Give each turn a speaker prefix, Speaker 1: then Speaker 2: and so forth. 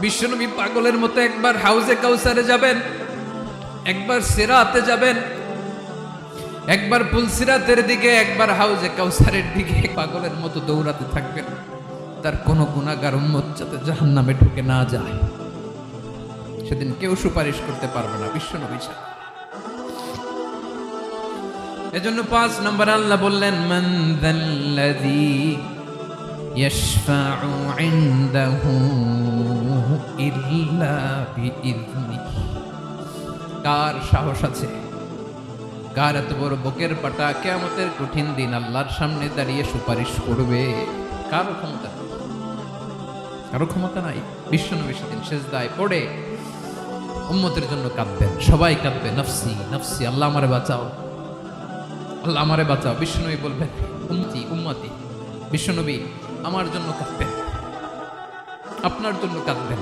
Speaker 1: বিশ্বনবী পাগলের মতো একবার হাউজে কাউসারে যাবেন, একবার সিরাতে যাবেন, একবার পুলসিরাতের দিকে, একবার হাউজে কাউসারের দিকে পাগলের মতো দৌড়াতে থাকবেন। তার কোন গুনাহগার উম্মত যাতে জাহান্নামে ঢুকে না যায়, সেদিন কেউ সুপারিশ করতে পারবে না বিশ্বনবী ছাড়া। এজন্য ৫ নম্বর আল্লাহ বললেন, মান যাল্লাযী ইয়াশফাউ ইনদাহু ইল্লা বিইযনিহি। কার সাহস আছে, কার এত বড় বুকের পাটা কিয়ামতের কঠিন দিন আল্লাহর সামনে দাঁড়িয়ে সুপারিশ করবে? কারো ক্ষমতা নেই, কারো ক্ষমতা নাই। বিশ্বনবী সেদিন সেজদায় পড়ে উম্মতের জন্য কাঁদবেন, সবাই কাঁদবে, নফসি নফসি, আল্লাহ আমারে বাঁচাও, আল্লাহ আমারে বাঁচাও। বিশ্বনবী বলবেন, উম্মতি উম্মতি। বিশ্বনবী আমার জন্য কাঁদবেন, আপনার জন্য কাঁদবেন।